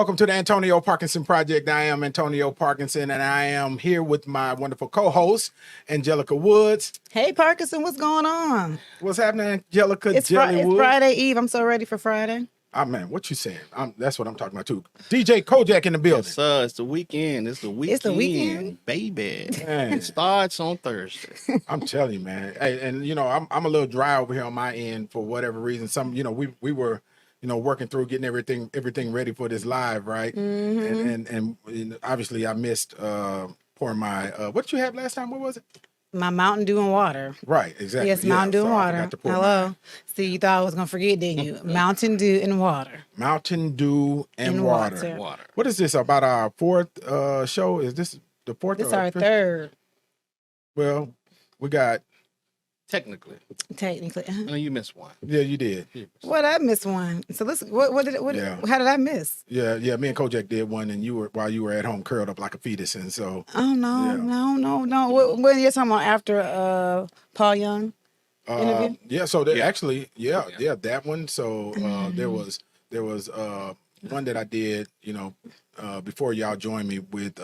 Welcome to the Antonio Parkinson Project. I am Antonio Parkinson, and I am here with my wonderful co-host, Angelika Woods. Hey, Parkinson, what's going on? What's happening, Angelika It's Geli Woods? Friday Eve. I'm so ready for Friday. Oh, man, what you saying? That's what I'm talking about, too. DJ Kojak in the building. Yes, sir. It's the weekend. It's the weekend, baby. Man. It starts on Thursday. I'm telling you, man. Hey, and, I'm a little dry over here on my end for whatever reason. We were... working through getting everything ready for this live, right? Mm-hmm. And obviously I missed pouring my what you had last time? What was it? My Mountain Dew and water. Right, exactly. Yes, Mountain Dew and water. Hello. See, you thought I was gonna forget, didn't you? Mountain Dew and water. Mountain Dew and water. What is this about? Our fourth show? Is this the fourth? This is our third. Well, we got. Technically. No, you missed one. Yeah, you did. What? I missed one. So listen, how did I miss? Yeah. Me and Kojak did one, and while you were at home curled up like a fetus, and so. Oh no. What you're talking about after Paul Young interview? Yeah. So actually, that one. So there was one that I did, before y'all joined me with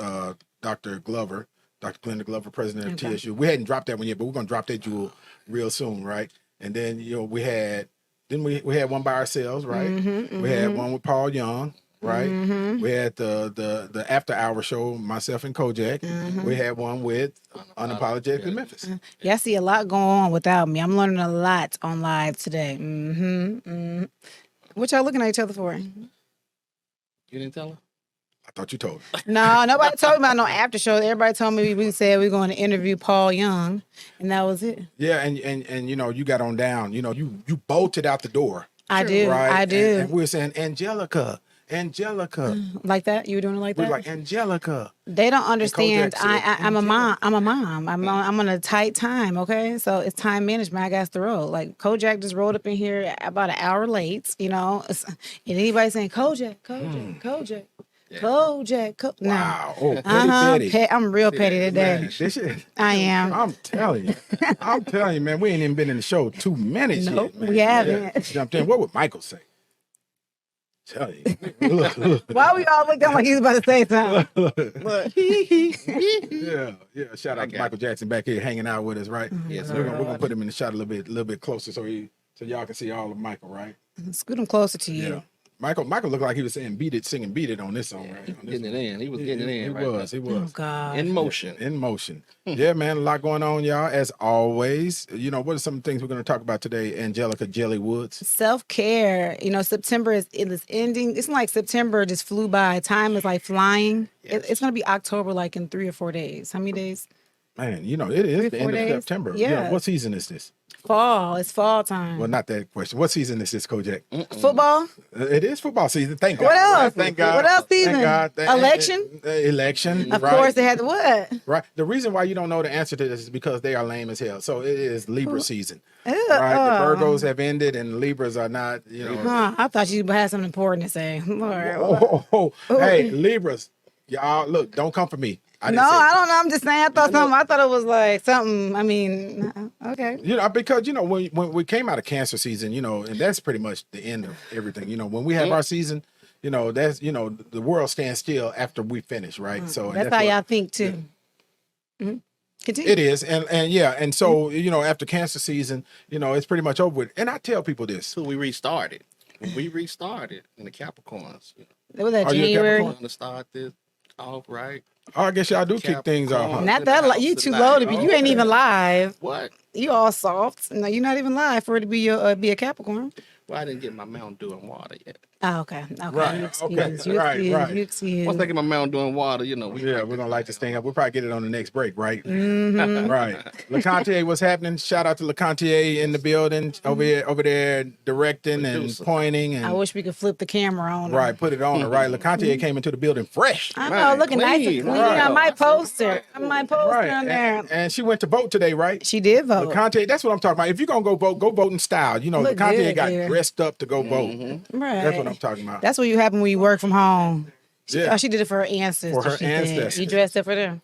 Dr. Glover. Dr. Glenda Glover, president of TSU. We hadn't dropped that one yet, but we're gonna drop that jewel real soon, right? And then we had one by ourselves, right? Mm-hmm. We had one with Paul Young, right? Mm-hmm. We had the after hour show, myself and Kojak. Mm-hmm. We had one with Unapologetically Memphis. Yeah, I see a lot going on without me. I'm learning a lot on live today. What y'all looking at each other for? You didn't tell her? I thought you told me. No, nobody told me about no after show. Everybody told me we said we were going to interview Paul Young, and that was it. Yeah, and you got on down. You bolted out the door. I do. Right? I do. And we were saying Angelika. Like that? You were doing it like that? We were like Angelika. They don't understand. I'm a mom. I'm on a tight time. Okay, so it's time management. I got to roll. Like Kojak just rolled up in here about an hour late. And anybody saying Kojak. Yeah. Kojak. Wow. Oh, petty. I'm real petty today. Man, I am. I'm telling you, man. We ain't even been in the show 2 minutes nope, yet, man. We haven't. Yeah. Jumped in. What would Michael say? Tell you. Why we all looking like he was about to say something? Yeah. Shout out to Michael Jackson back here hanging out with us, right? Mm-hmm. Yes, we're gonna put him in the shot a little bit closer so y'all can see all of Michael, right? Scoot him closer to you. Yeah. Michael looked like he was singing Beat It on this song, right? Getting it in. He was getting it in. He was. Oh, God. In motion. Yeah, man, a lot going on, y'all. As always, what are some of the things we're going to talk about today, Angelika Geli Woods? Self-care. September is ending. It's like September just flew by. Time is like flying. Yes. It's going to be October like in 3 or 4 days. How many days? Man, it is the end of September. Yeah. What season is this? Fall. It's fall time. Well, not that question. What season is this, Kojak? Football? It is football season. Thank God. What else? Right? Thank God. What else season? Thank God. Election? Election. Of course, they had what? Right. The reason why you don't know the answer to this is because they are lame as hell. So it is Libra season. Ew. Right. The Virgos have ended and Libras are not, I thought you had something important to say. Lord. Hey, Libras. Y'all, look, don't come for me. I don't know. I'm just saying. I thought it was like something. I mean, okay. Because when we came out of Cancer season, and that's pretty much the end of everything. When we have our season, that's the world stands still after we finish, right? So that's how y'all think too. Yeah. Mm-hmm. Continue. It is, and so after Cancer season, it's pretty much over with. And I tell people this: so we restarted. We restarted in the Capricorns. It was that January to start this off, right? Oh, I guess y'all do kick things off. Huh? Not that you too low to be. You ain't even live. What? You all soft. No, you're not even live for it to be a Capricorn. Well, I didn't get my Mountain Dew and water yet. Oh, okay. Right. You excuse. Once I get my Mountain Dew and water, we're gonna light this thing up. We'll probably get it on the next break, right? Mm-hmm. Right. LeContier, what's happening? Shout out to LeContier in the building over there directing and pointing. And I wish we could flip the camera on. Right, put it on her. Right. LeContier came into the building fresh. I know, looking nice and clean. Right. I might post her. on there. And she went to vote today, right? She did vote. LeContier, that's what I'm talking about. If you're gonna go vote in style. LeContier got dressed up to go vote. Right. That's what I'm talking about. That's what you happen when you work from home. She did it for her ancestors. For her ancestors. You dressed up for them.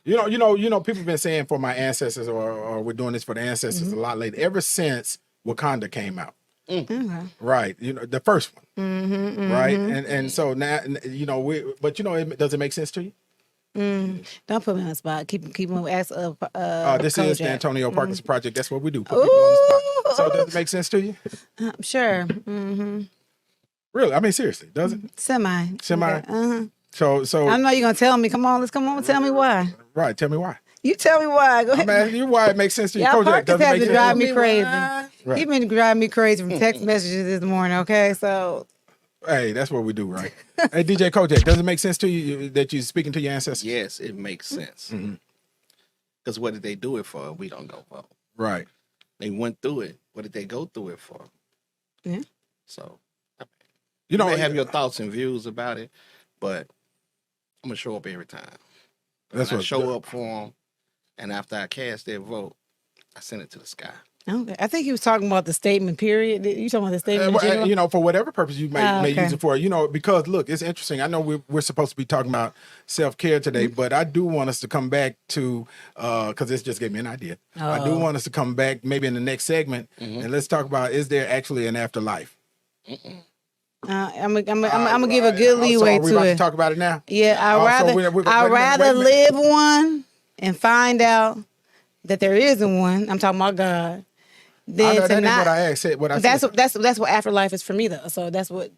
People have been saying for my ancestors or we're doing this for the ancestors a lot later. Ever since Wakanda came out. Okay. Right. The first one. Right. And so now, does it make sense to you? Don't put me on the spot. Keep on ask This is the Kojak. Antonio Parkinson Project. That's what we do. Put people on the spot. So does it make sense to you? Sure. Really? I mean, seriously, does it? Semi. Semi? Okay. So I know you're gonna tell me. Come on, tell me why. right. Tell me why. You tell me why. Go I'm ahead. asking you why it makes sense to you. Y'all Kojak, Parkins does it had make to sense drive to me you? crazy. Right. He been driving me crazy from text messages this morning. Okay, so Hey, that's what we do, right? Hey, DJ Kojak, does it make sense to you that you're speaking to your ancestors? Yes, it makes sense. Because what did they do it for? We don't go for. Right. They went through it. What did they go through it for? Yeah. So You may have your thoughts and views about it, but I'm gonna show up every time. That's I what show up for them, and after I cast their vote, I send it to the sky. okay. I think he was talking about the statement. Period. You talking about the statement? In general? for whatever purpose you may okay. use it for, because look, it's interesting. I know we're supposed to be talking about self-care today, but I do want us to come back to, because this just gave me an idea. I do want us to come back maybe in the next segment and let's talk about, is there actually an afterlife? I'm gonna give a good leeway so are we to about it. to talk about it now? Yeah, I'd rather live one and find out that there isn't one. I'm talking about God. Then that ain't what I asked. What I said. That's what afterlife is for me though. So that's what.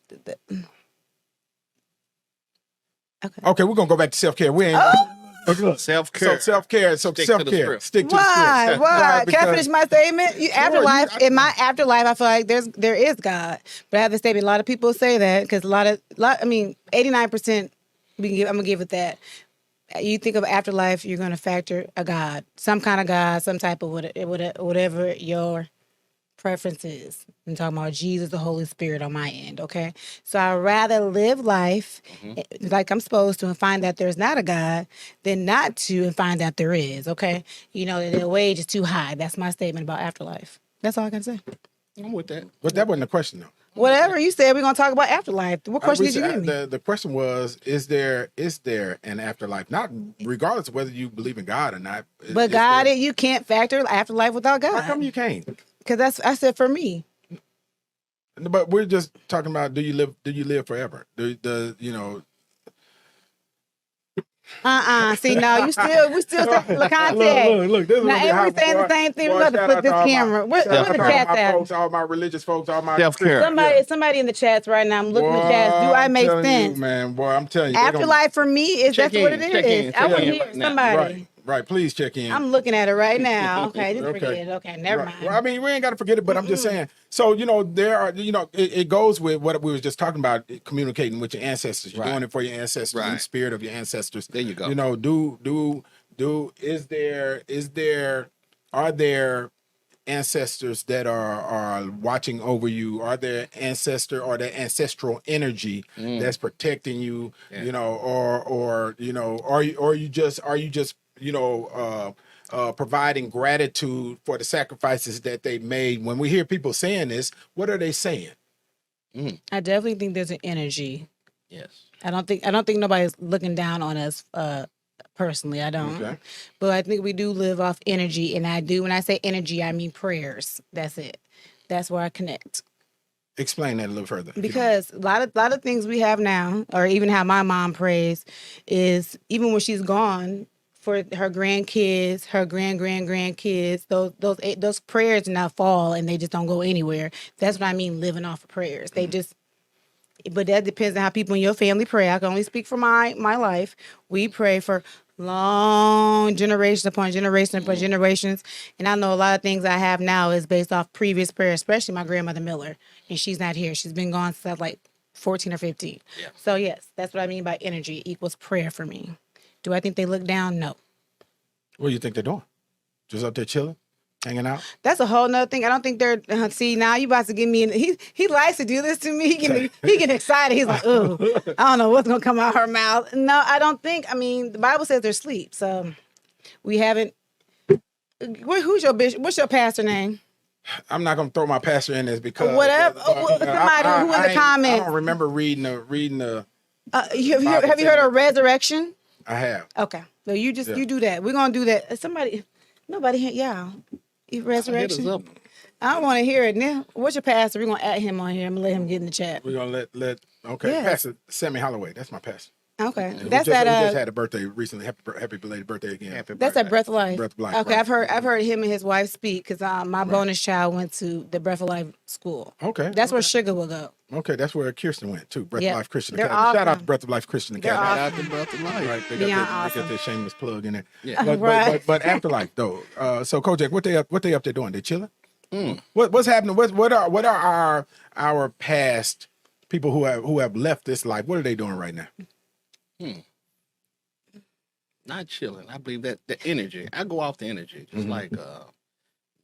Okay, we're gonna go back to self-care. We ain't. Self-care. So self-care. So Stick self-care. to the script. Stick to the script. Why? Because- Can I finish my statement? Afterlife. you- In my afterlife, I feel like there is God. But I have the statement. A lot of people say that because 89%. I'm gonna give it that. You think of afterlife, you're gonna factor a God, some kind of God, some type of whatever your preference is. I'm talking about Jesus, the Holy Spirit on my end, okay? So I'd rather live life like I'm supposed to and find that there's not a God than not to and find that there is, okay? The wage is too high. That's my statement about afterlife. That's all I can say. I'm with that. But that wasn't the question, though. Whatever you said, we're going to talk about afterlife. What question did you give me? The question was, is there an afterlife? Not regardless of whether you believe in God or not. But God, you can't factor afterlife without God. How come you can't? Because I said for me. But we're just talking about, do you live forever? See, now we still the contact. Look, this is now everyone saying the same thing. We're gonna flip this camera. Where the chat at? Folks, all my religious folks, all my self-care. Somebody in the chats right now. I'm looking at the chats. Do I make sense? You, man, boy, I'm telling you. Afterlife for me is that's what it is. I want to hear somebody. Right, please check in. I'm looking at it right now. Okay, just forget it. Okay, never mind. Well, I mean, we ain't got to forget it, but I'm just saying. So, there are, it goes with what we was just talking about, communicating with your ancestors. You're doing it for your ancestors, in the spirit of your ancestors. There you go. Are there ancestors that are watching over you? Are there ancestral energy that's protecting you? Are you just providing gratitude for the sacrifices that they made? When we hear people saying this, what are they saying? I definitely think there's an energy. Yes. I don't think nobody's looking down on us personally. I don't. Okay. But I think we do live off energy, and I do. When I say energy, I mean prayers. That's it. That's where I connect. Explain that a little further. Because a lot of things we have now, or even how my mom prays, is even when she's gone, for her grandkids, her grandkids, those prayers now fall and they just don't go anywhere. That's what I mean, living off of prayers. They just, but that depends on how people in your family pray. I can only speak for my life. We pray for long generations upon generations. And I know a lot of things I have now is based off previous prayer, especially my grandmother Miller. And she's not here. She's been gone since I was like 14 or 15. Yeah. So yes, that's what I mean by energy equals prayer for me. Do I think they look down? No. What do you think they're doing? Just up there chilling, hanging out? That's a whole nother thing. I don't think they're. See, now you about to get me in. He likes to do this to me. He get excited. He's like, ooh, I don't know what's gonna come out her mouth. No, I don't think. I mean, the Bible says they're asleep. So we haven't. Who's your bishop? What's your pastor name? I'm not gonna throw my pastor in this because whatever. Somebody who in the comments. I don't remember reading the. Have you heard of resurrection? I have. Okay. So you do that. We're gonna do that. Nobody here, y'all. Resurrection. I want to hear it now. What's your pastor? We're gonna add him on here. I'm gonna let him get in the chat. We're gonna let okay, Yes. Pastor Sammy Holloway. That's my pastor. Okay, We that's just, at we just had a birthday recently. Happy belated birthday again. Happy that's birthday. at Breath of Life. Breath of Life, Okay, right. I've heard him and his wife speak because my bonus child went to the Breath of Life school. Okay, That's where Sugar will go. Okay, that's where Kirsten went too. Breath Yep. of Life Christian They're Academy. Shout out awesome. to Breath of Life Christian They're Academy. Shout out to Breath of Life. Right, they Beyond got awesome. their shameless plug in there. Yeah. But Afterlife though. So Kojak, what they up there doing? They chilling? What's happening? What are our past people who have left this life? What are they doing right now? Not chilling. I believe that the energy. I go off the energy, just like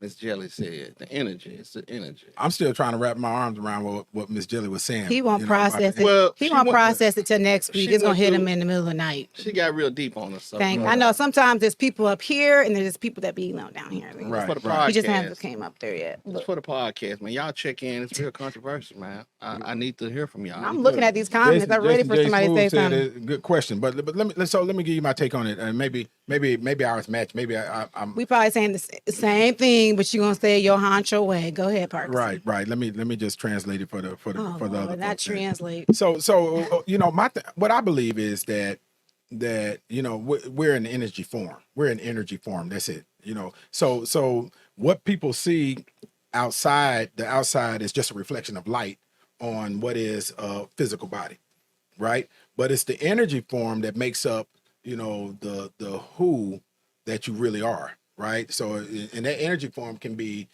Miss Jelly said. The energy. It's the energy. I'm still trying to wrap my arms around what Miss Jelly was saying. He won't about process the- it. Well, He she won't went- process it till next week. she It's gonna went hit through- him in the middle of the night. She got real deep on us. I know sometimes there's people up here and there's people that be down here. Right. For the right. He just podcast. hasn't came up there yet. It's But for the podcast, man. Y'all check in. It's real controversial, man. I need to hear from y'all. I'm looking at these comments. I'm ready for J. somebody to Smooth say said something. a good question, but let me give you my take on it, and maybe ours match. Maybe I'm We probably saying the same thing, but you're gonna say your honcho way. Go ahead, Parks. right. Let me just translate it for the Oh, other. Lord, not folks there. translate. So what I believe is that we're an energy form. We're an energy form. That's it. So what people see outside, the outside is just a reflection of light on what is a physical body, right? But it's the energy form that makes up, the who that you really are, right? So and that energy form can be.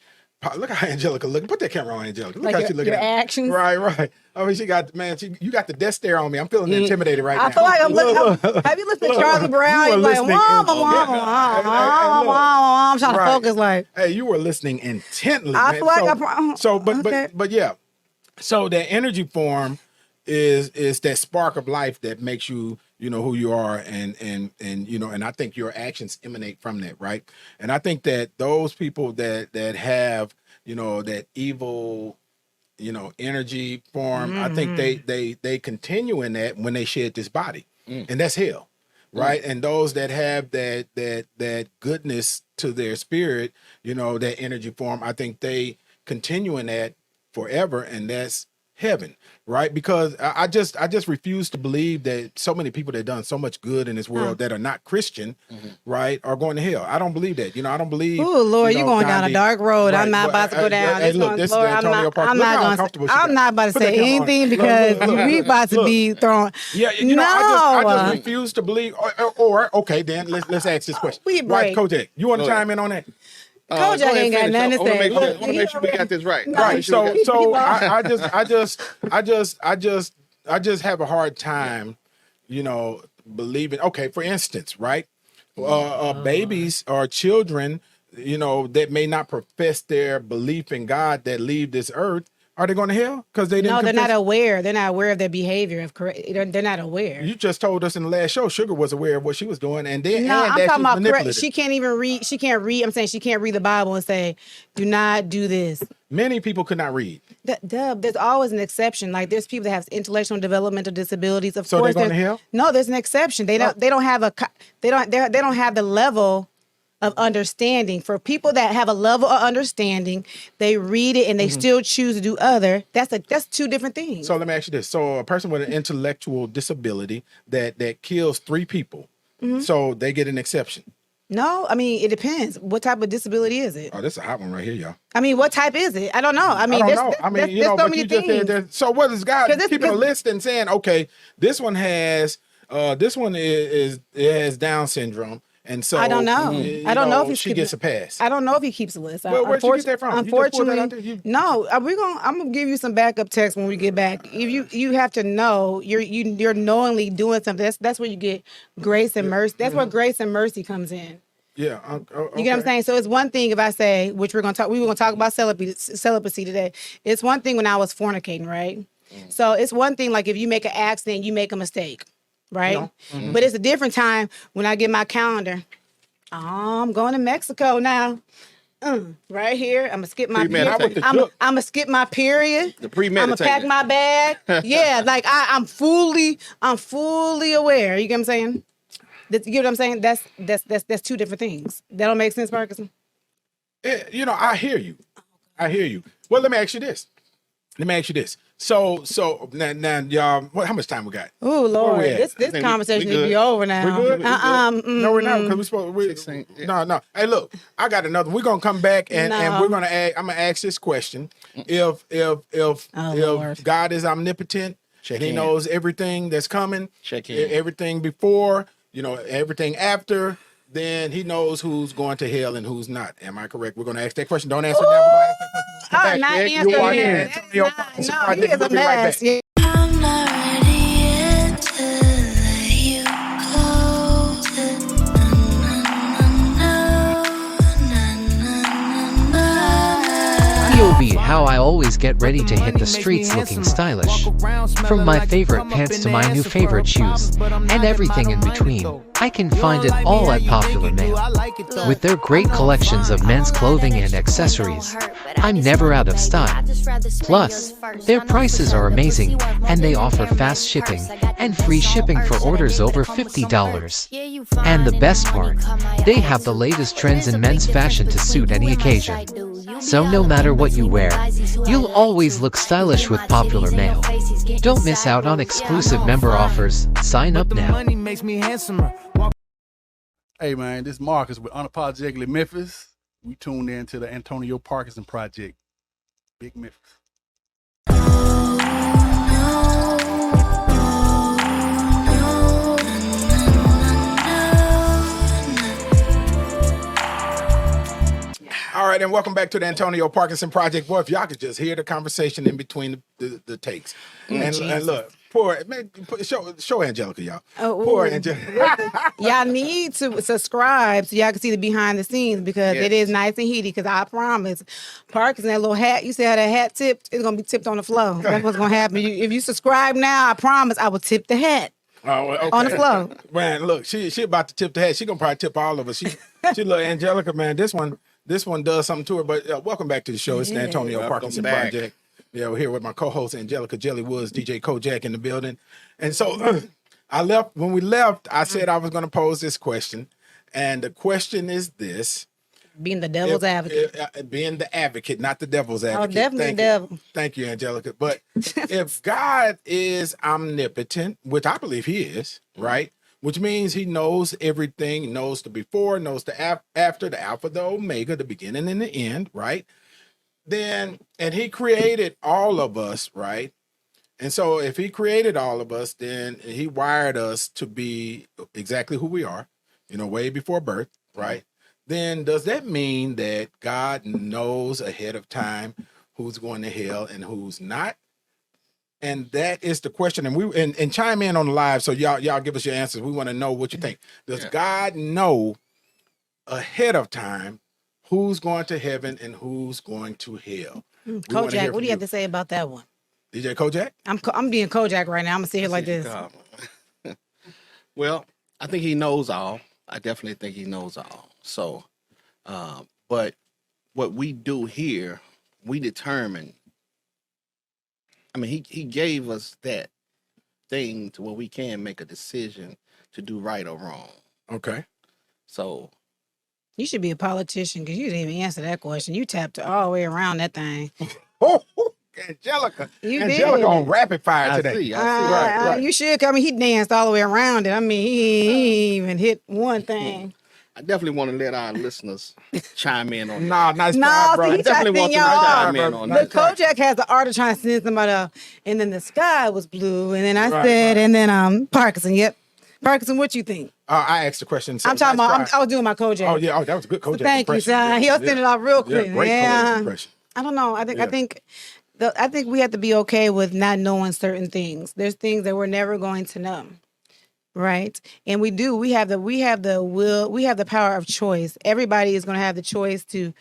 Look how Angelika look. Put that camera on Angelika. Look Like how your- she looking your at me. actions? Right. I mean, you got the death stare on me. I'm feeling intimidated right now. I feel like I'm looking. Have you listened to Charlie Brown? You He's were like, listening wah, in- wah, wah, Hey, wah, look. wah. I'm trying to Right. focus. Like, Hey, you were listening intently. I man. feel like okay. But yeah. So that energy form is that spark of life that makes you, who you are, and I think your actions emanate from that, right? And I think that those people that have, that evil, energy form, I think they continue in that when they shed this body, and that's hell. Right. And those that have that goodness to their spirit, that energy form, I think they continue in that forever, and that's heaven, right? Because I just refuse to believe that so many people that done so much good in this world that are not Christian, right, are going to hell. I don't believe that. I don't believe. oh Lord, you're going down a Gandhi- dark road. Right, I'm not but, about to go down. Hey, look, this is Lord, Antonio Parkinson. I'm Look how not uncomfortable going. she I'm got. not about to Put that say camera on. anything Look, because look. we about to be thrown. Yeah, I just refuse to believe. Or okay, then let's ask this question. We Right, break. Kojak, you want to Go ahead. chime in on that? Kojak Go ahead, ain't got finish. nothing to I wanna say. make sure- Look, I want to make sure we got this right. I wanna Right. make sure we So got- I just have a hard time, believing. Okay, for instance, right, babies or children, that may not profess their belief in God that leave this earth. Are they going to hell because they didn't? No, they're confess? not aware. They're not aware of their behavior. They're not aware. You just told us in the last show, Sugar was aware of what she was doing, and then No, and I'm that talking she's about correct. manipulative. She can't even read. She can't read. I'm saying she can't read the Bible and say, "Do not do this." Many people could not read, There's always an exception. Like there's people that have intellectual and developmental disabilities. Of so course, they're going to there's- hell. No, there's an exception. They don't have they don't have the level of understanding. For people that have a level of understanding, they read it and they still choose to do other. That's two different things. So let me ask you this: so a person with an intellectual disability that kills 3 people, so they get an exception. No, I mean it depends. What type of disability is it? Oh, this is a hot one right here, y'all. I mean, what type is it? I don't know. I mean, I don't there's, know. I mean, there's so but many you just things. said that. So what is God 'Cause it's- keeping a because- list and saying, okay, this one has it has Down syndrome, and so I don't know. I don't know if he's she keeping- gets a pass. I don't know if he keeps a list. Well, where'd you get that from? You just pulled that Unfortunately, out there? You- no. I'm gonna give you some backup text when we get back. If you have to know you're knowingly doing something. That's where you get grace and mercy. That's where grace and mercy comes in. Yeah, You get what I'm saying? So it's one thing if I say, which we were gonna talk about celibacy today. It's one thing when I was fornicating, right? So it's one thing like if you make an accident, you make a mistake, right? But it's a different time when I get my calendar. Oh, I'm going to Mexico now. Right here. I'm gonna skip my period. Premeditated. I'm gonna skip my period. The I'm gonna premeditated. pack my bag. Yeah, like I'm fully aware. You get what I'm saying? You get what I'm saying? That's two different things. That don't make sense, Parkinson. I hear you. I hear you. Well, let me ask you this. So now y'all, how much time we got? Oh Lord, we at? this conversation should be over now. We good? No, we're not, because we supposed. 16, yeah. No. Hey, look, I got another. We're gonna come back and we're gonna ask. I'm gonna ask this question: If Lord. God is omnipotent, and He knows everything that's coming, everything before, everything after, then He knows who's going to hell and who's not. Am I correct? We're gonna ask that question. Don't answer now. We're gonna ask that question. I'm not answering that. He is a mess. Yeah. I'm not ready yet to let you POV how I always get ready to hit the streets looking stylish. From my favorite pants to my new favorite shoes, and everything in between. I can find it all at Popular Mail. With their great collections of men's clothing and accessories, I'm never out of style. Plus, their prices are amazing, and they offer fast shipping and free shipping for orders over $50. And the best part, they have the latest trends in men's fashion to suit any occasion. So no matter what you wear, you'll always look stylish with Popular Mail. Don't miss out on exclusive member offers. Sign up now. Hey man, this is Marcus with Unapologetically Memphis. We tuned in to the Antonio Parkinson Project. Big Memphis. All right, and welcome back to the Antonio Parkinson Project. Boy, if y'all could just hear the conversation in between the takes. And look, show Angelika, y'all. Poor Angelika. Y'all need to subscribe so y'all can see the behind the scenes, because it is nice and heaty. Because I promise, Parkinson, that little hat, you see how that hat tipped? It's going to be tipped on the floor. That's what's going to happen. If you subscribe now, I promise I will tip the hat. Oh, okay. On the floor. Man, look, she about to tip the hat. She gonna probably tip all of us. She look, Angelika, man, this one does something to her. But welcome back to the show. It's the Antonio Parkinson Project. Yeah, we're here with my co-host Angelika Geli Woods, DJ Kojak in the building. And so when we left, I said I was gonna pose this question. And the question is this. Being the devil's advocate. Being the advocate, not the devil's advocate. Oh, definitely the devil. Thank you, Angelika. But if God is omnipotent, which I believe He is, right? Which means He knows everything, knows the before, knows the after, the Alpha, the Omega, the beginning and the end, right? And He created all of us, right? And so if He created all of us, then He wired us to be exactly who we are, way before birth, right? Then does that mean that God knows ahead of time who's going to hell and who's not? And that is the question. And chime in on the live, so y'all give us your answers. We want to know what you think. Does God know ahead of time who's going to heaven and who's going to hell? Kojak, what do you have to say about that one? DJ Kojak? I'm being Kojak right now. I'm gonna sit here like this. Well, I think He knows all. I definitely think He knows all. So, but what we do here, we determine. I mean, he gave us that thing to where we can make a decision to do right or wrong. Okay. So. You should be a politician, because you didn't even answer that question. You tapped all the way around that thing. Angelika. You Angelika did. on rapid fire today. I see. Right. You should. I mean, he danced all the way around it. I mean, he even hit one thing. I definitely want to let our listeners chime in on that. Nice try, bro. I definitely want to chime in on that. But Kojak has the art of trying to send somebody up, and then the sky was blue, and then I said, and then Parkinson. Yep, Parkinson. What you think? I asked the question. So I'm talking about. I was doing my Kojak. Oh yeah. Oh, that was a good Kojak. So thank you, son. He'll send it off real quick. Yeah, great Kojak impression. I don't know. I think we have to be okay with not knowing certain things. There's things that we're never going to know. Right. And we do. We have the will. We have the power of choice. Everybody is going to have the choice to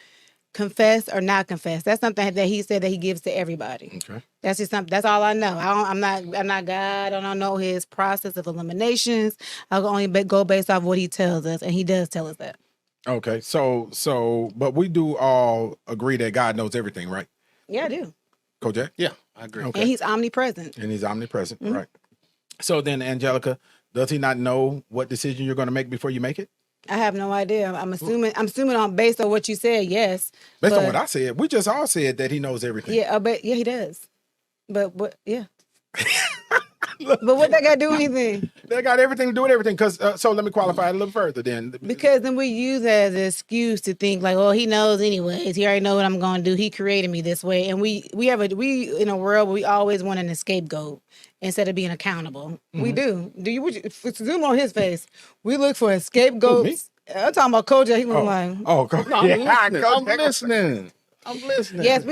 confess or not confess. That's something that He said that He gives to everybody. Okay. That's just something. That's all I know. I'm not God. I don't know His process of eliminations. I'll only go based off what He tells us, and He does tell us that. Okay. So, but we do all agree that God knows everything, right? Yeah, I do. Kojak? Yeah, I agree. Okay. And He's omnipresent. Right. So then, Angelika, does He not know what decision you're going to make before you make it? I have no idea. I'm assuming on based on what you said, yes. Based on what I said, we just all said that he knows everything. Yeah, but yeah, he does. But what? Yeah. But what that got to do with anything? They got everything to do with everything. Because so let me qualify it a little further. Then because then we use that as an excuse to think like, oh, he knows anyways. He already know what I'm going to do. He created me this way, and we in a world where we always want an scapegoat instead of being accountable. We do. Do you? Zoom on his face. We look for a scapegoat. I'm talking about Kojak. He was like, I'm listening. I'm listening. Yes,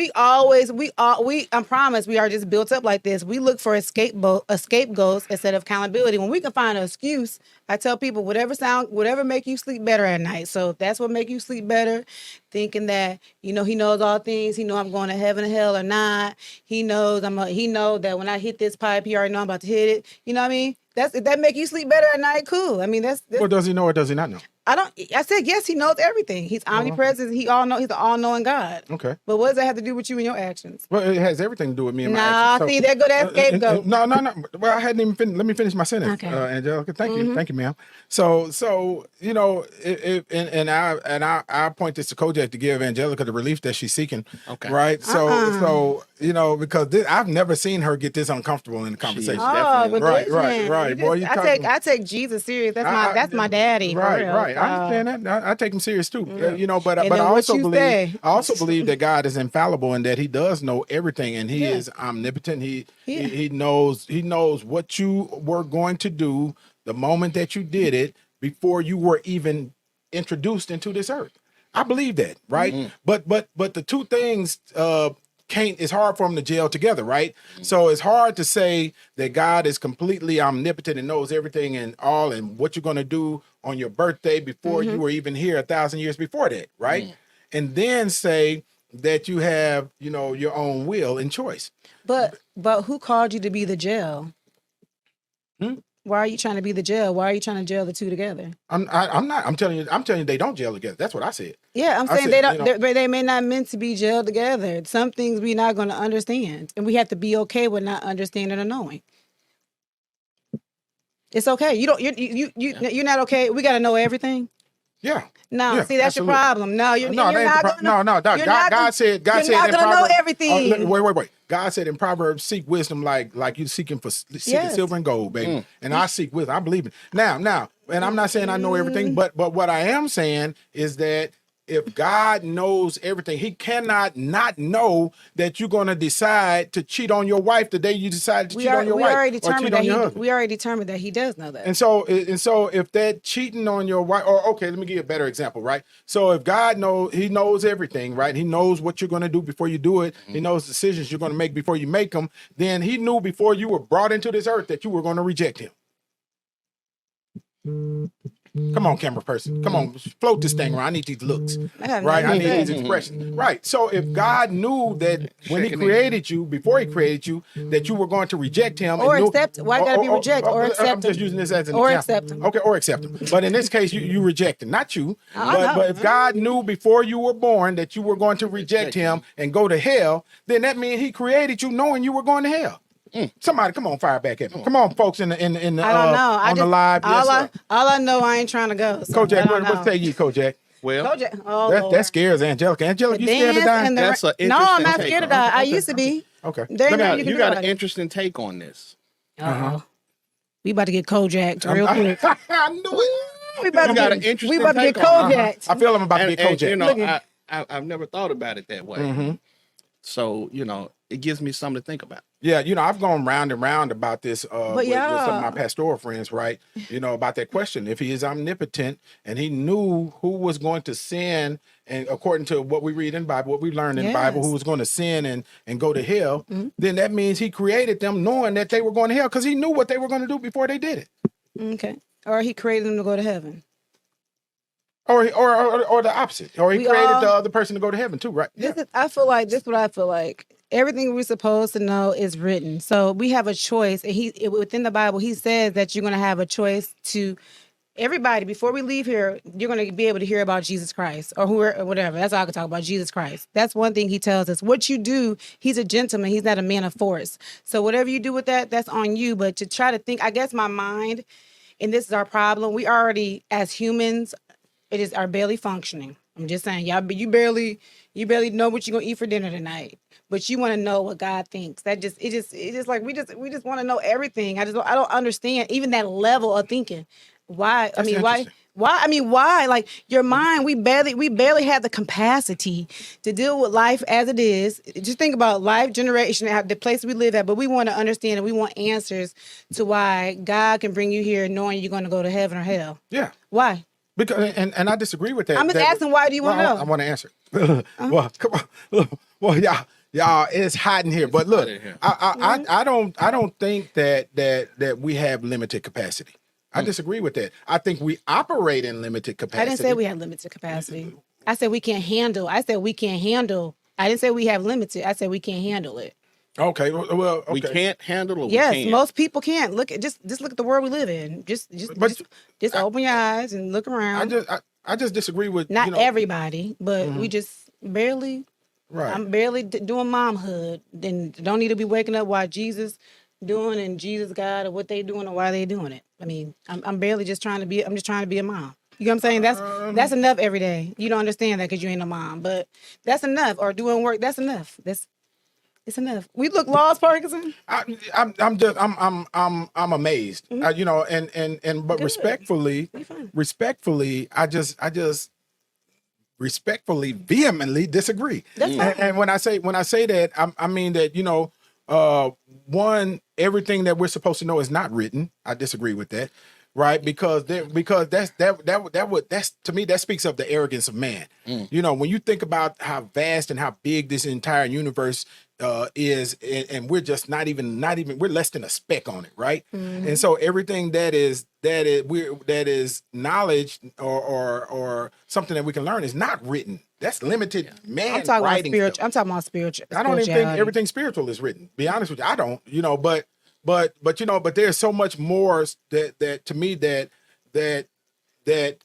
I promise we are just built up like this. We look for scapegoats instead of accountability. When we can find an excuse, I tell people whatever make you sleep better at night. So if that's what make you sleep better, thinking that, he knows all things. He know I'm going to heaven or hell or not. He knows he know that when I hit this pipe, he already know I'm about to hit it. You know what I mean? If that make you sleep better at night, cool. I mean, that's well, does he know or does he not know? I said, yes, he knows everything. He's omnipresent. He's an all-knowing God. Okay. But what does that have to do with you and your actions? Well, it has everything to do with me and my actions. See, there go that scapegoat. No. Well, I hadn't even finished. Let me finish my sentence, Okay. Angelika. Thank you, ma'am. So I point this to Kojak to give Angelika the relief that she's seeking. Okay. Right. So because I've never seen her get this uncomfortable in the conversation. Right. Boy, I take Jesus serious. That's my daddy. Right. I understand that. I take him serious too. But I also believe that God is infallible and that He does know everything, and He is omnipotent. He knows what you were going to do the moment that you did it before you were even introduced into this earth. I believe that, right? Mm-hmm. But the two things it's hard for them to gel together, right? Mm-hmm. So it's hard to say that God is completely omnipotent and knows everything and all and what you're going to do on your birthday before you were even here 1,000 years before that, right? Mm-hmm. And then say that you have, your own will and choice. But who called you to be the gel? Why are you trying to be the gel? Why are you trying to gel the two together? I'm not. I'm telling you, they don't gel together. That's what I said. Yeah, I'm saying they don't. They may not meant to be gelled together. Some things we're not going to understand, and we have to be okay with not understanding or knowing. It's okay. You're not okay. We got to know everything. Yeah. No, yeah, see, that's absolutely. your problem. No, you're not gonna. God said you're not gonna know everything. Wait. God said in Proverbs, seek wisdom like you're seeking silver and gold, baby. And I seek wisdom. I believe it. Now, and I'm not saying I know everything, but what I am saying is that if God knows everything, He cannot not know that you're going to decide to cheat on your wife the day you decide to cheat on your wife or cheat on your husband. We already determined that He does know that. And so if that cheating on your wife, or okay, let me give you a better example, right? So if God knows, He knows everything, right? He knows what you're going to do before you do it. He knows the decisions you're going to make before you make them. Then He knew before you were brought into this earth that you were going to reject Him. Come on, camera person. Come on, float this thing around. I need these looks, right? I need these expressions, right? So if God knew that when He created you, before He created you, that you were going to reject Him or accept, why gotta be reject or accept? I'm just using this as an or example. Accept Him. Okay, or accept Him. But in this case, you rejected, not you. But if God knew before you were born that you were going to reject Him and go to hell, then that means He created you knowing you were going to hell. Somebody, come on, fire back at me. Come on, folks, in the I don't know. on the live. All I know, I ain't trying to go. So Kojak, what say you, Kojak? Well, Kojak, that scares Angelika. Angelika, you scared to die? That's an interesting No, I'm not take. scared to die. I used to be. Okay. You got an interesting take on this. We about to get Kojak real quick. I knew it. We about to get Kojak. I feel I'm about to get Kojak. I've never thought about it that way. So, it gives me something to think about. Yeah, I've gone round and round about this with some of my pastoral friends, right? About that question. If He is omnipotent and He knew who was going to sin, and according to what we read in the Bible, what we learned in the Bible, who was going to sin and go to hell, then that means He created them knowing that they were going to hell because He knew what they were going to do before they did it. Okay. Or He created them to go to heaven. Or the opposite. Or He created the other person to go to heaven too, right? This is what I feel like. Everything we're supposed to know is written. So we have a choice. And within the Bible, He says that you're going to have a choice to everybody. Before we leave here, you're going to be able to hear about Jesus Christ or whatever. That's all I can talk about, Jesus Christ. That's one thing He tells us. What you do, He's a gentleman. He's not a man of force. So whatever you do with that, that's on you. But to try to think, I guess my mind, and this is our problem, we already, as humans, It is our barely functioning. I'm just saying, y'all. You barely know what you're gonna eat for dinner tonight, but you want to know what God thinks. It just like we just want to know everything. I don't understand even that level of thinking. Why? That's interesting. Why? Like your mind, we barely have the capacity to deal with life as it is. Just think about life, generation, the place we live at. But we want to understand and we want answers to why God can bring you here knowing you're going to go to heaven or hell. Yeah. Why? Because and I disagree with that. I'm just asking, why do you want to know? I want to answer. Well, come on. Look, well, y'all, it's hot in here. But look, I don't think that we have limited capacity. I disagree with that. I think we operate in limited capacity. I didn't say we have limited capacity. I said we can't handle. I didn't say we have limited. I said we can't handle it. Okay. Well, okay. We can't handle it. Yes, most people can't. Look at just look at the world we live in. Just open your eyes and look around. I just disagree with not everybody, but we just barely. Right. I'm barely doing momhood. Then don't need to be waking up while Jesus doing and Jesus God or what they doing or why they doing it. I mean, I'm barely just trying to be. I'm just trying to be a mom. You know what I'm saying? That's enough every day. You don't understand that because you ain't a mom, but that's enough. Or doing work, that's enough. It's enough. We look lost, Parkinson. I'm amazed. You know, but Good. respectfully, I just respectfully, vehemently disagree. That's fine. And when I say that, I mean that, you know, one, everything that we're supposed to know is not written. I disagree with that. Right, because that's to me that speaks of the arrogance of man. You know, when you think about how vast and how big this entire universe is, and we're just not even we're less than a speck on it, right? And so everything that is knowledge or something that we can learn is not written. That's limited man. I'm talking writing about spiritual. stuff. I'm talking about spiritual. I don't even think everything spiritual is written. Be honest with you, I don't. You know, but you know, but there's so much more that to me that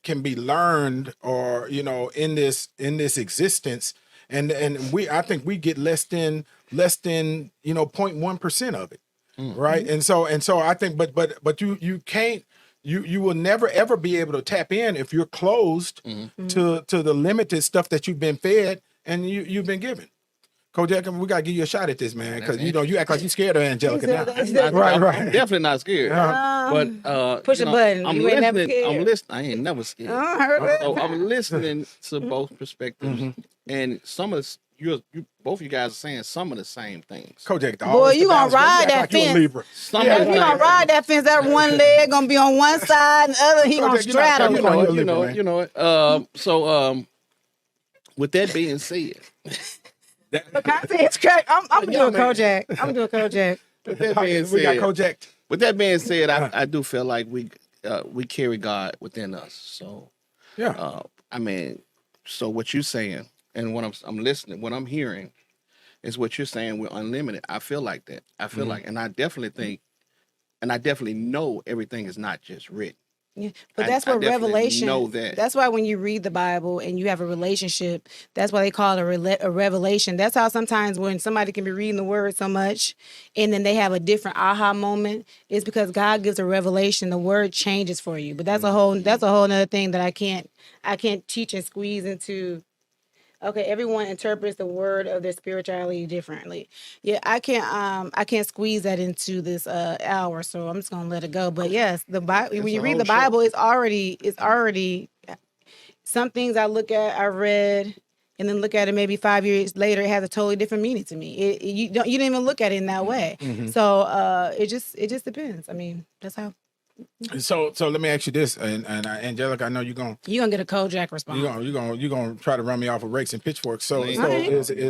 can be learned, or you know, in this existence, and I think we get less than you know 0.1% of it, right? And so I think, but you can't. You will never ever be able to tap in if you're closed to the limited stuff that you've been fed and you've been given. Kojak, we gotta give you a shot at this, man, because you know you act like you scared of Angelika now. Right. I'm definitely not scared. But push a button. I'm You ain't never listening. scared. I'm listening. I ain't never scared. So I'm listening to both perspectives, and some of both of you guys are saying some of the same things. Kojak, boy, you gonna ride that fence? You gonna ride that fence? That one leg gonna be on one side, and the other he gonna straddle. You know it. So with that being said. But can I say it's crazy? I'm doing Kojak. I'm doing Kojak. With that being said, we got Kojak. With that being said, I do feel like we carry God within us. So I mean, so what you're saying and what I'm listening, what I'm hearing is what you're saying. We're unlimited. I feel like that. I feel like, and I definitely think, and I definitely know everything is not just written. Yeah, but that's what revelation. Know that. That's why when you read the Bible and you have a relationship, that's why they call it a revelation. That's how sometimes when somebody can be reading the word so much, and then they have a different aha moment, it's because God gives a revelation. The word changes for you. But that's a whole other thing that I can't teach and squeeze into. Okay, everyone interprets the word of their spirituality differently. Yeah, I can't squeeze that into this hour, so I'm just gonna let it go. But yes, the Bible. When you read the Bible, it's already some things I read, and then look at it maybe 5 years later, it has a totally different meaning to me. You didn't even look at it in that way. So it just depends. I mean, that's how. So let me ask you this, and Angelika, I know you're gonna get a Kojak response. You're gonna try to run me off with rakes and pitchforks. So is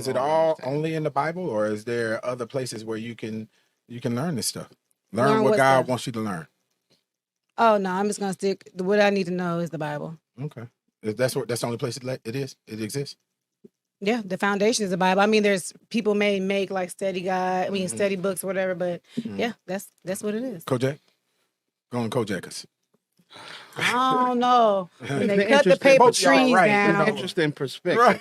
it all only in the Bible, or is there other places where you can learn this stuff? Learn what God wants you to learn. Oh no, I'm just gonna stick. What I need to know is the Bible. Okay, that's the only place it exists. Yeah, the foundation is the Bible. I mean, there's people may make like study guide, study books or whatever, but yeah, that's what it is. Kojak. Go on, Kojakers. I don't know. They cut the paper trees down. Interesting perspective.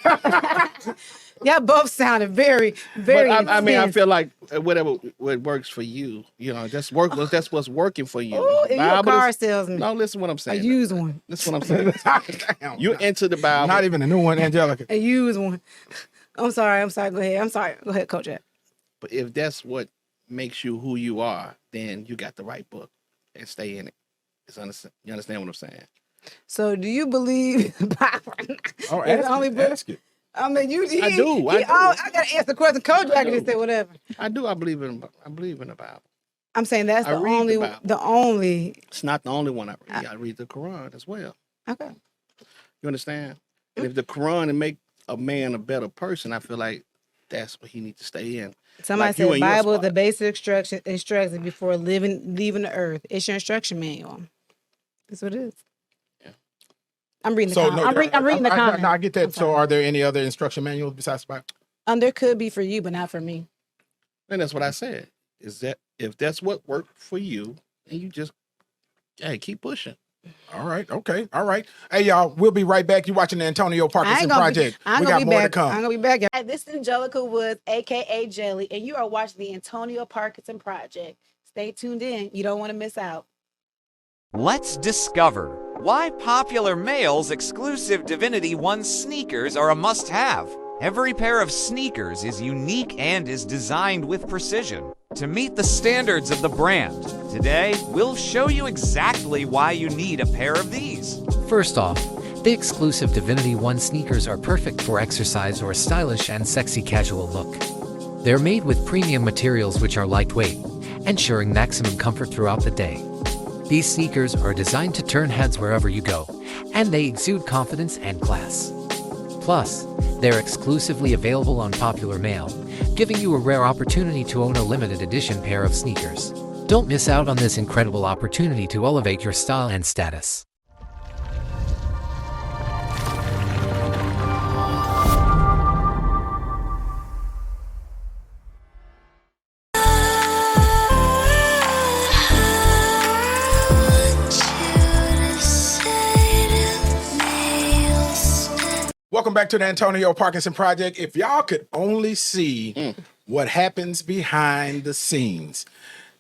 Y'all both sounded very, very. But I mean, I intense. feel like whatever what works for you, that's that's what's working for you. Ooh, and you a Bible car is- salesman. No, listen what I'm A saying. used one. Listen what I'm saying. Damn, You into the Bible. not even a new one, Angelika. A used one. I'm sorry. Go ahead. I'm sorry. Go ahead, Coach. But if that's what makes you who you are, then you got the right book and stay in it. You understand what I'm saying? So, do you believe the Bible? Oh, is the only book? ask it. I mean, I do. I gotta answer the question. Kojak can say whatever. I do. I believe in the Bible. I'm saying that's I the read only. the Bible. The only. It's not the only one I read. I read the Quran as well. Okay. You understand? And if the Quran and make a man a better person, I feel like that's what he needs to stay in. Somebody Like you said in your Bible is spot. the basic instructions before leaving the earth. It's your instruction manual. That's what it is. Yeah. I'm reading the So comment. I'm reading the comment. No, I get that. I'm So, sorry. are there any other instruction manuals besides the Bible? There could be for you, but not for me. And that's what I said. Is that if that's what worked for you, and you just keep pushing. All right. Okay. All right. Hey, y'all. We'll be right back. You watching the Antonio Parkinson Project? I ain't We gonna got be more back. to come. I'm gonna be back. Hi, this is Angelika Woods, aka Jelly, and you are watching the Antonio Parkinson Project. Stay tuned in. You don't want to miss out. Let's discover why popular males' exclusive Divinity One sneakers are a must-have. Every pair of sneakers is unique and is designed with precision to meet the standards of the brand. Today, we'll show you exactly why you need a pair of these. First off, the exclusive Divinity One sneakers are perfect for exercise or a stylish and sexy casual look. They're made with premium materials which are lightweight, ensuring maximum comfort throughout the day. These sneakers are designed to turn heads wherever you go, and they exude confidence and class. Plus, they're exclusively available on Popular Mail, giving you a rare opportunity to own a limited edition pair of sneakers. Don't miss out on this incredible opportunity to elevate your style and status. Welcome back to the Antonio Parkinson Project. If y'all could only see what happens behind the scenes.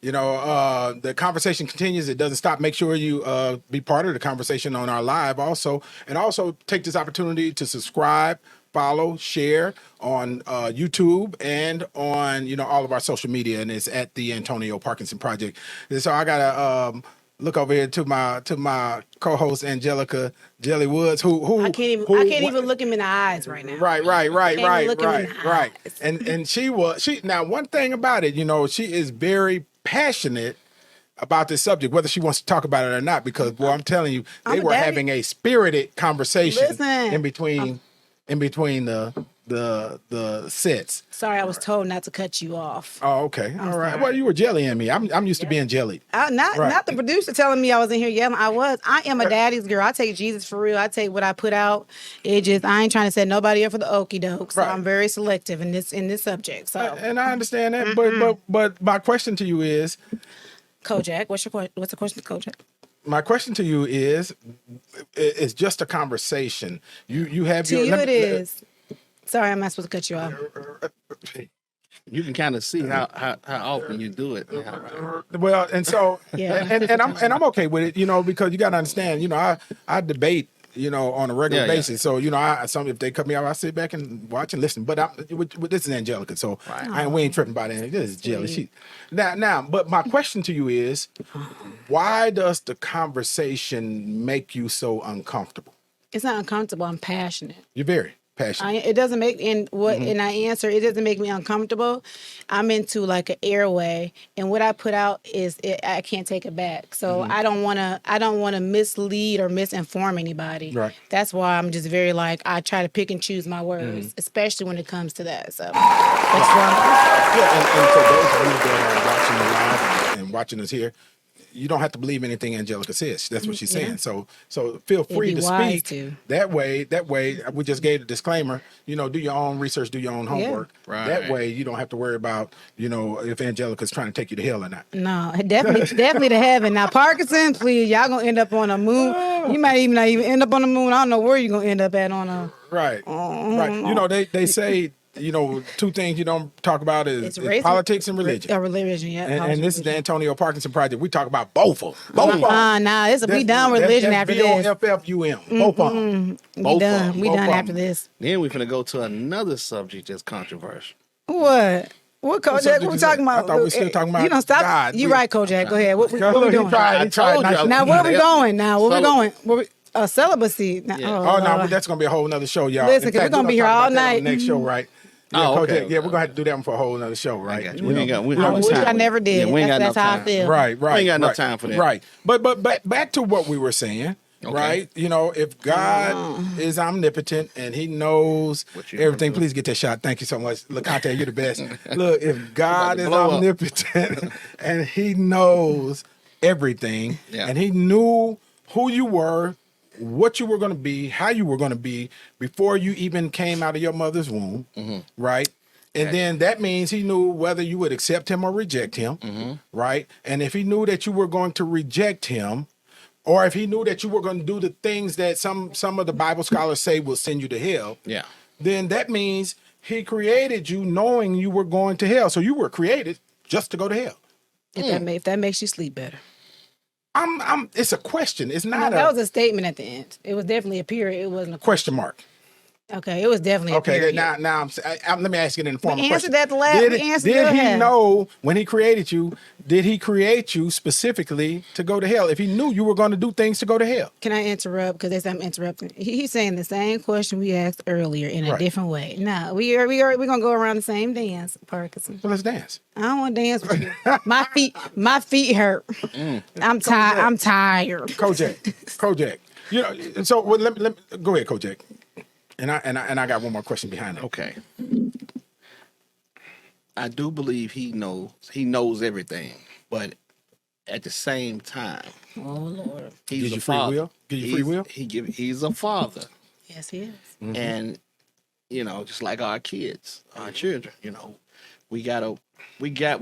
The conversation continues. It doesn't stop. Make sure you be part of the conversation on our live also. And also take this opportunity to subscribe, follow, share on YouTube and on, all of our social media. And it's at the Antonio Parkinson Project. And so I got to look over here to my co-host Angelika Geli Woods, who I can't even look him in the eyes right now. Right. look him in the eyes. And she now one thing about it, she is very passionate about this subject, whether she wants to talk about it or not, because boy, I'm telling you, they were having a spirited conversation in between the sets. Sorry, I was told not to cut you off. Oh, okay. All right. sorry. Well, you were jellying me. I'm used to being jellied. Not the producer telling me I was in here yelling. I am a daddy's girl. I take Jesus for real. I take what I put out. I ain't trying to set nobody up for the okie doke. So Right. I'm very selective in this subject. So And I understand that, but my question to you is, Kojak, what's the question, Kojak? my question to you is, it's just a conversation. You have To your you it is. Sorry, I'm not supposed to cut you off. You can kind of see how often you do it. Well, and so Yeah. and I'm okay with it, because you got to understand, I debate, on a regular Yeah, yeah. basis. So, if they cut me off, I sit back and watch and listen. But this is Angelika, so we ain't tripping about anything. This is Jelly. Now, but my question to you is, why does the conversation make you so uncomfortable? It's not uncomfortable. I'm passionate. You're very passionate. It doesn't make and I answer. It doesn't make me uncomfortable. I'm into like an airway, and what I put out is I can't take it back. So I don't want to mislead or misinform anybody. Right. That's why I'm just very I try to pick and choose my words, especially when it comes to that. So that's why. Yeah, and for those of you that are watching the live and watching us here, you don't have to believe anything Angelika says. That's what she's saying. So feel free be to wise speak. to. That way, we just gave the disclaimer. Do your own research, do your own homework. Right. That way, you don't have to worry about if Angelika's trying to take you to hell or not. No, definitely to heaven. Now, Parkinson, please, y'all gonna end up on a moon. You might not even end up on the moon. I don't know where you're gonna end up at on a. Right. Right. They say two things you don't talk about is politics and religion. Religion, yeah. And this is the Antonio Parkinson Project. We talk about both of them. Both of them. Nah, we done with religion after this. BOFFUM. Both of them. We done after this. Then we're finna go to another subject that's controversial. What? What, Kojak? What we talking about? I thought we still talking about You don't stop. God. You right, Kojak. Go ahead. What we doing? He tried Now, where we going? Celibacy. Now, no, that's gonna be a whole nother show, y'all. Listen, because we're gonna be here all night. On the next show, right? Yeah, okay. Yeah, we're gonna have to do that one for a whole nother show, right? I wish I never did. Yeah, we ain't got that's no how time. I feel. Right. We ain't got no time for that. Right. But back to what we were saying. Okay. Right, if God is omnipotent and He knows everything, please get that shot. Thank you so much, LaConte. You're the best. Look, if God is omnipotent and He knows everything, and He knew who you were, what you were going to be, how you were going to be before you even came out of your mother's womb, right? And then that means He knew whether you would accept Him or reject Him, right? And if He knew that you were going to reject Him, or if He knew that you were going to do the things that some of the Bible scholars say will send you to hell, then that means He created you knowing you were going to hell. So you were created just to go to hell. If that makes you sleep better. It's a question. It's not that was a statement at the end. It was definitely a period. It wasn't a question mark. Okay, it was definitely a period. Now let me ask you in the form of a question. That the last. Did He know when He created you? Did He create you specifically to go to hell? If He knew you were going to do things to go to hell, can I interrupt? Because I'm interrupting. He's saying the same question we asked earlier in a different way. No, we're gonna go around the same dance, Parkinson. Well, let's dance. I don't want to dance with you. My feet hurt. I'm tired. I'm tired. Kojak. So let me go ahead, Kojak. And I got one more question behind it. Okay. I do believe he knows everything, but at the same time, oh Lord, he's a father. Will? Give you free will? He's a father. Yes, he is. Mm-hmm. And just like our kids, our children, we got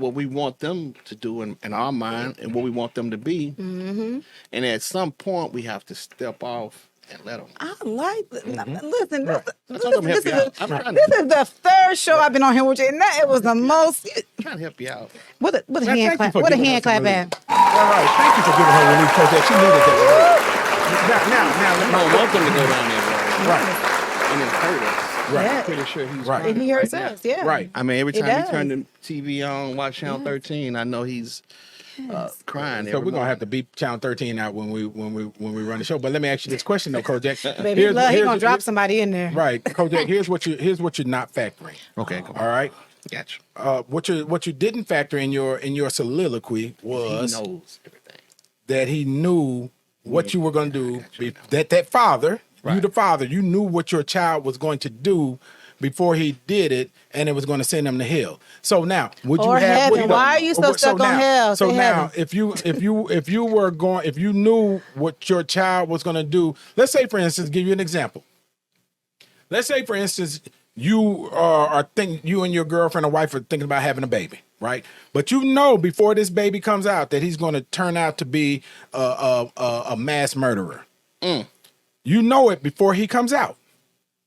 what we want them to do in our mind and what we want them to be. Mm-hmm. And at some point, we have to step off and let them. I like it. Listen, this is the third show I've been on here with you, and it was the most. I'm trying to help you out. What a hand clap! What a hand clap at! All right, thank you for giving her relief, Kojak. She needed that. Now, I want them to go down there, right? And it hurt us. Right. Yeah. I'm pretty sure he's right. And he hurts us, yeah. Right. I mean, every time he turned the TV on, watch Channel 13, I know he's crying. So we're gonna have to beep Channel 13 out when we run the show. But let me ask you this question though, Kojak. Baby, he's gonna drop somebody in there. Right, Kojak. Here's what you're not factoring. Okay. All right. Gotcha. What you didn't factor in your soliloquy was he knows everything. That he knew what you were going to do. That father, you the father, you knew what your child was going to do before he did it, and it was going to send him to hell. So now, would you have heaven? Why are you so stuck on hell? So now, if you knew what your child was going to do, let's say, for instance, give you an example. Let's say, for instance, you and your girlfriend or wife are thinking about having a baby, right? But you know before this baby comes out that he's going to turn out to be a mass murderer. You know it before he comes out.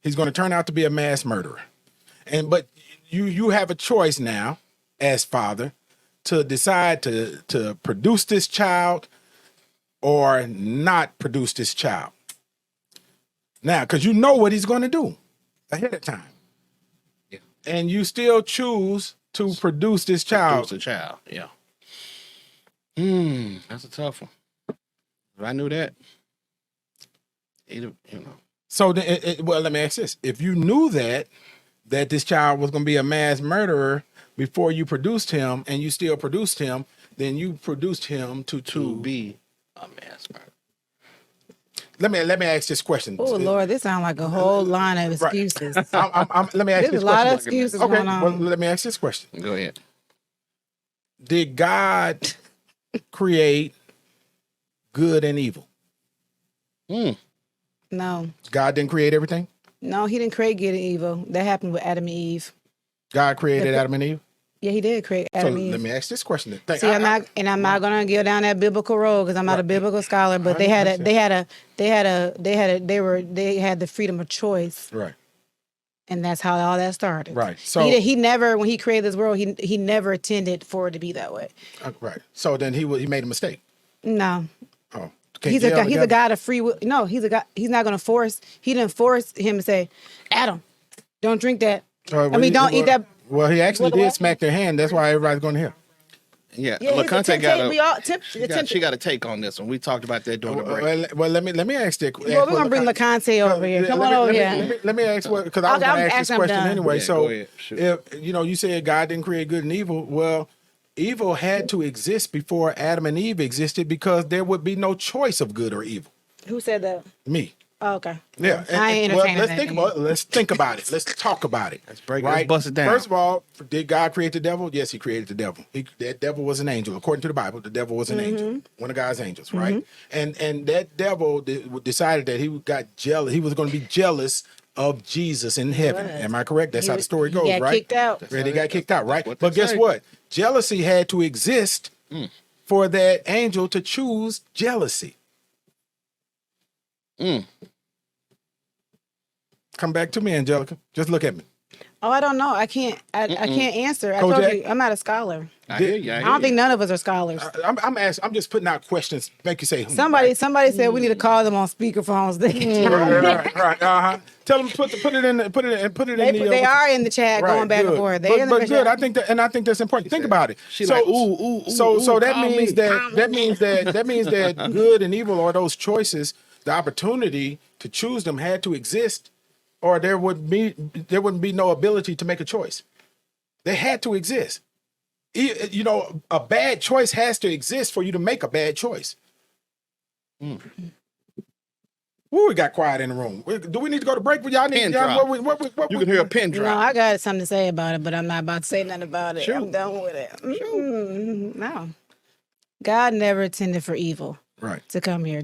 He's going to turn out to be a mass murderer. But you have a choice now as father to decide to produce this child or not produce this child. Now, because you know what he's going to do ahead of time. Yeah. And you still choose to produce this child. Produce a child, yeah. That's a tough one. If I knew that, So, well, let me ask this. If you knew that this child was going to be a mass murderer before you produced him and you still produced him, then you produced him to be a mass murderer. Let me ask this question. Oh Lord, this sounds like a whole line of excuses. Let me ask this question. There's a lot of excuses going on. Well, let me ask this question. Go ahead. Did God create good and evil? No. God didn't create everything? No, he didn't create good and evil. That happened with Adam and Eve. God created Adam and Eve? Yeah, he did create Adam and Eve. Let me ask this question. I'm not gonna go down that biblical road because I'm not a biblical scholar. But they had the freedom of choice. Right. And that's how all that started. Right. So he never, when he created this world, he never intended for it to be that way. right. So then he made a mistake. No. Oh, He's a God of free will. No, he's a God. He's not going to force. He didn't force him to say, Adam, don't drink that. Don't eat that. Well, he actually did smack their hand. That's why everybody's going to hear. Yeah, Yeah, LaConte got she got a take on this one. We talked about that during the break. Well, let me ask that. Well, we're going to bring LaConte over here. Come on over here. Let me ask because I was going to ask this question anyway. Yeah, so, if you said God didn't create good and evil. Well, evil had to exist before Adam and Eve existed because there would be no choice of good or evil. Who said that? Me. Oh, okay. Yeah. I ain't entertaining let's that. think about it. Let's talk about it. Let's break it. Let's bust it down. First of all, did God create the devil? Yes, he created the devil. That devil was an angel. According to the Bible, the devil was an angel. One of God's angels, right? And that devil decided that he got jealous. He was going to be jealous of Jesus in heaven. Am I correct? That's how the story goes, He got kicked out. He got kicked out, right? what But they guess say. what? Jealousy had to exist for that angel to choose jealousy. Come back to me, Angelika. Just look at me. Oh, I don't know. I can't answer. I Kojak? told you, I'm not a scholar. I hear you. I don't think none of us are scholars. I'm asking. I'm just putting out questions. Make you say Somebody said we need to call them on speakerphones. Right. Tell them put it in the. They are in the chat going back and forth. They in the But good. chat. I think that's important. Think about it. She like, ooh, So that call means me. that means that good and evil are those choices. The opportunity to choose them had to exist, or there wouldn't be no ability to make a choice. They had to exist. A bad choice has to exist for you to make a bad choice. Ooh, we got quiet in the room. Do we need to go to break? Y'all need Pin drop. what You can hear a pin No, drop. I got something to say about it, but I'm not about to say nothing about it. Sure. I'm done with it. No. God never intended for evil. Right. To come here.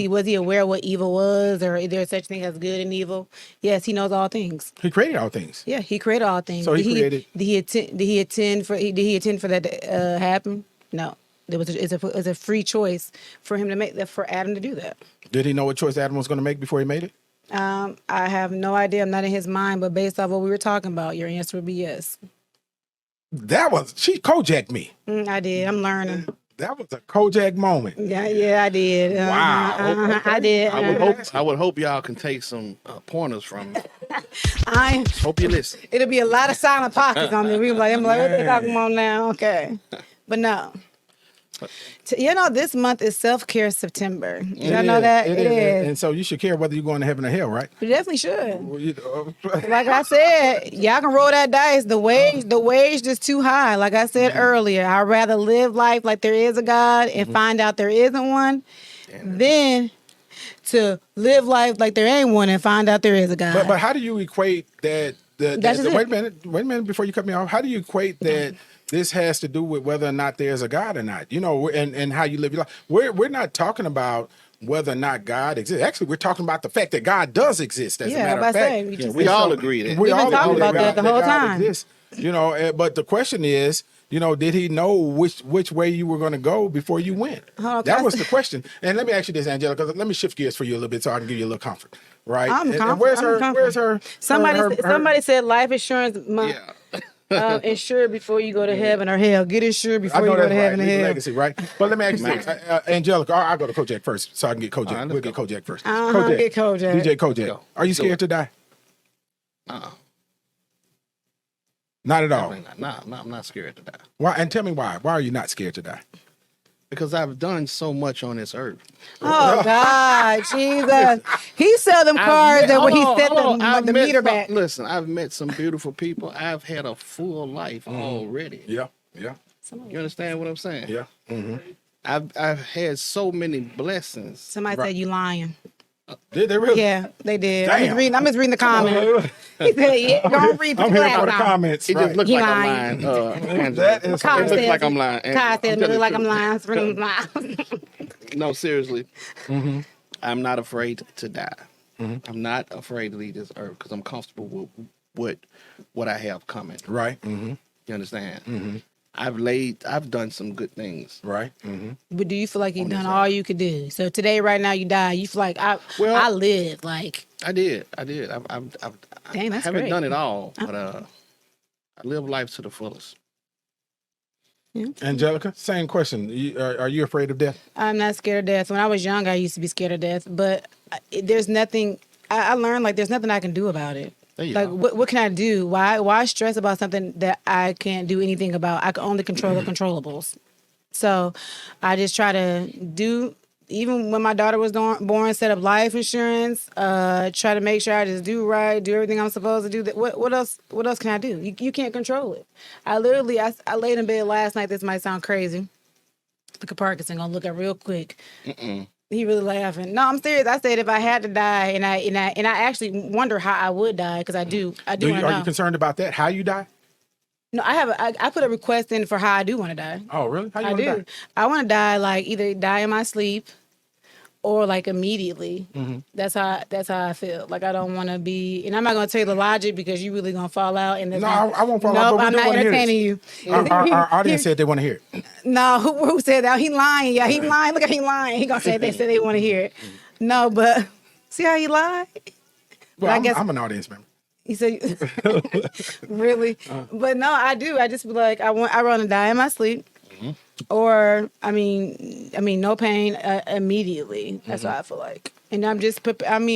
Was he aware of what evil was, or is there such thing as good and evil? Yes, he knows all things. He created all things. Yeah, he created all things. So he created. Did he attend for that to happen? No. It's a free choice for him to make that, for Adam to do that. Did he know what choice Adam was going to make before he made it? I have no idea. I'm not in his mind, but based off what we were talking about, your answer would be yes. She Kojak me. I did. I'm learning. That was a Kojak moment. Yeah, I did. Wow. I did. I would hope y'all can take some pointers from me. Hope you listen. It'll be a lot of silent pockets on there. I'm like, what they talking about now? Okay. But no. This month is self-care September. Did y'all know that? It is. And so you should care whether you're going to heaven or hell, right? You definitely should. Like I said, y'all can roll that dice. The wage is too high. Like I said earlier, I'd rather live life like there is a God and find out there isn't one than to live life like there ain't one and find out there is a God. But how do you equate that? Wait a minute before you cut me off. How do you equate that? This has to do with whether or not there's a God or not, and how you live your life. We're not talking about whether or not God exists. Actually, we're talking about the fact that God does exist. As a matter of fact, we all agree that. We've been talking about that the whole time. Exists, but the question is, did he know which way you were going to go before you went? That was the question. And let me ask you this, Angelika. Let me shift gears for you a little bit so I can give you a little comfort. Right? And where's her? Somebody said life insurance. Insure before you go to heaven or hell. Get insured before you go to heaven or hell. Legacy, right? But let me ask you this, Angelika. I'll go to Kojak first, so I can get Kojak. We'll get Kojak first. Get Kojak. DJ Kojak. Are you scared to die? Not at all. I'm not scared to die. Why? And tell me why. Why are you not scared to die? Because I've done so much on this earth. Oh God, Jesus! He sell them cars that when he set the meter back. Listen, I've met some beautiful people. I've had a full life already. Yeah. You understand what I'm saying? Yeah. Mm-hmm. I've had so many blessings. Somebody said you lying. Did they really? Yeah, they did. Damn. I'm just reading the comments. He said, "Yeah, don't read the I'm here for the comments. It just looks He like lying. I'm lying. That is it looks like I'm lying. Kai said, "It look like I'm lying." It's really lying. No, seriously. I'm not afraid to die. I'm not afraid to leave this earth because I'm comfortable with what I have coming. Right. Mm-hmm. You understand? I've done some good things. Right. Mm-hmm. But do you feel like you've done all you could do? So today, right now, you die. You feel like I lived. Like I did. I Dang, that's haven't great. done it all, but I live life to the fullest. Angelika, same question. Are you afraid of death? I'm not scared of death. When I was young, I used to be scared of death. But there's nothing. I learned like there's nothing I can do about it. Like what can I do? Why stress about something that I can't do anything about? I can only control the controllables. So I just try to do. Even when my daughter was born, set up life insurance. Try to make sure I just do right, do everything I'm supposed to do. What else? What else can I do? You can't control it. I laid in bed last night. This might sound crazy. Look at Parkinson. Gonna look at real quick. He really laughing. No, I'm serious. I said if I had to die, and I actually wonder how I would die because I do. Are you concerned about that? How you die? No, I put a request in for how I do want to die. Oh, really? How you I want to do. die? I want to die like either die in my sleep or like immediately. Mm-hmm. That's how I feel. Like I don't want to be, and I'm not going to tell you the logic because you really going to fall out. And No, I won't fall out. Nope, But I'm not entertaining you. Our audience said they want to hear it. No, who said that? He lying. Yeah, he lying. Look at he lying. He gonna say they said they want to hear it. No, but see how he lied. Well, I guess I'm an audience member. he said, really? But no, I do. I just be like, I want to die in my sleep. Or I mean, no pain immediately. That's what I feel like, and I'm just. I'm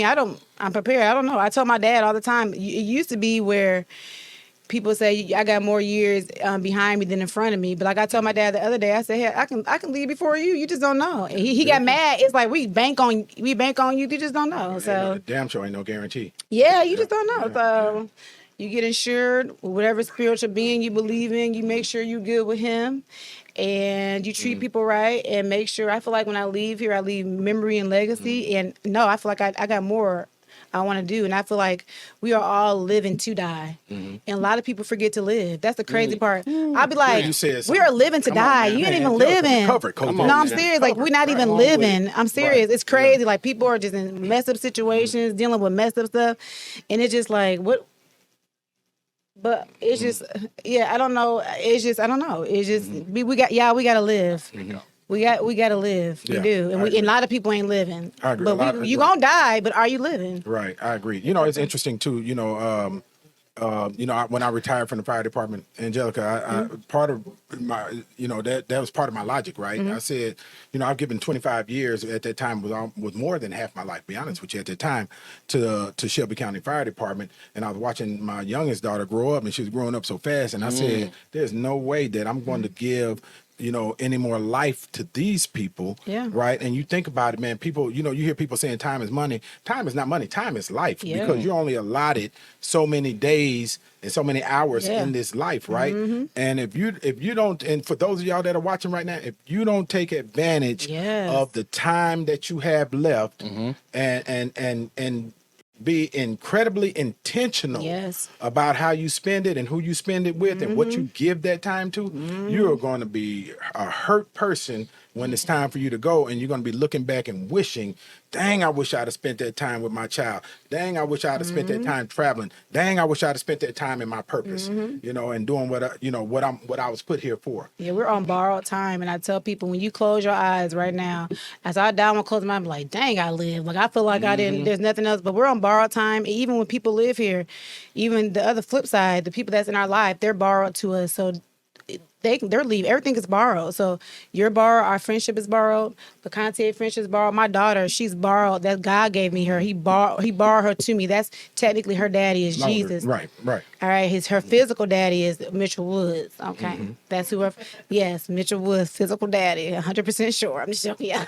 prepared. I don't know. I told my dad all the time. It used to be where people say I got more years behind me than in front of me. But like I told my dad the other day, I said, "Hey, I can leave before you. You just don't know." And he got mad. It's like we bank on you. You just don't know. So Damn sure ain't no guarantee. yeah, you just don't know. So you get insured with whatever spiritual being you believe in. You make sure you're good with him. And you treat people right and make sure. I feel like when I leave here, I leave memory and legacy. And no, I feel like I got more I want to do. And I feel like we are all living to die. And a lot of people forget to live. That's the crazy part. I'll be like, we are living to die. You ain't even living. No, I'm serious. Like, we're not even living. I'm serious. It's crazy. Like, people are just in messed up situations, dealing with messed up stuff. And it's just like, what? But it's just, I don't know. It's just, I don't know. It's just, we got to live. We got to live. We do. And a lot of people ain't living. I agree. But you going to die, but are you living? Right. I agree. You know, it's interesting too, when I retired from the fire department, Angelika, I part of my, that was part of my logic, right? I said, I've given 25 years at that time was more than half my life, be honest with you, at that time to Shelby County Fire Department. And I was watching my youngest daughter grow up, and she was growing up so fast. And I said, there's no way that I'm going to give any more life to these people, right? And you think about it, man, people, you hear people saying time is money. Time is not money. Time is life because you're only allotted so many days and so many hours in this life, right? And if you don't, and for those of y'all that are watching right now, if you don't take advantage of the time that you have left and be incredibly intentional about how you spend it and who you spend it with and what you give that time to, you are going to be a hurt person when it's time for you to go, and you're going to be looking back and wishing, dang, I wish I'd have spent that time with my child. Dang, I wish I'd have spent that time traveling. Dang, I wish I'd have spent that time in my purpose, and doing what I was put here for. Yeah, we're on borrowed time, and I tell people, when you close your eyes right now, as I die, I'm gonna close my eyes, I'm like, dang, I live. Like, I feel like I didn't. There's nothing else, but we're on borrowed time. Even when people live here, even the other flip side, the people that's in our life, they're borrowed to us. So they're leave. Everything is borrowed. So you're borrowed. Our friendship is borrowed. The Conte friendship is borrowed. My daughter, she's borrowed. That God gave me her. He borrowed her to me. That's technically her daddy is Jesus. Right. All right. Her physical daddy is Mitchell Woods. Okay. That's who yes, Mitchell Woods, physical daddy. 100% sure. I'm just joking. Yeah.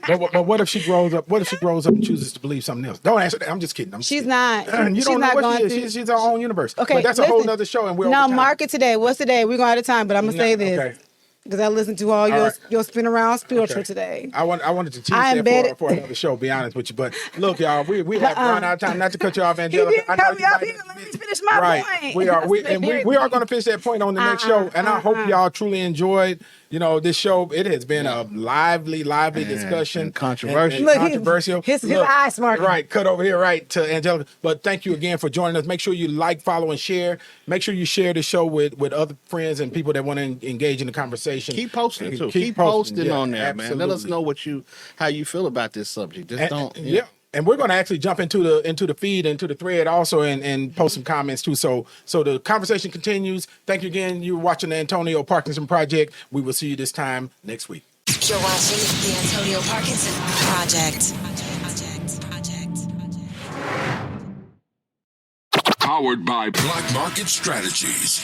But what if she grows up? What if she grows up and chooses to believe something else? Don't answer that. I'm just kidding. She's not. You don't know what she is. She's her own universe. Okay. But that's a whole nother show, and we're no, mark it today. What's today? We're going out of time, but I'm gonna say this. Because I listened to all your spin around spiritual today. I wanted to teach that for another show, be honest with you. But look, y'all, we have run out of time. Not to cut you off, Angelika. He didn't cut me off. He didn't let me finish my point. We are going to finish that point on the next show. And I hope y'all truly enjoyed You know, this show, it has been a lively discussion. And controversial. Look, controversial. his eye smirking. Right, cut over here, right, to Angelika. But thank you again for joining us. Make sure you like, follow, and share. Make sure you share the show with other friends and people that want to engage in the conversation. Keep posting too. Keep posting on there, man. Let us know how you feel about this subject. Just don't. Yeah. And we're going to actually jump into the feed, into the thread also, and post some comments too. So the conversation continues. Thank you again. You're watching the Antonio Parkinson Project. We will see you this time next week. You're watching the Antonio Parkinson Project. Powered by Black Market Strategies.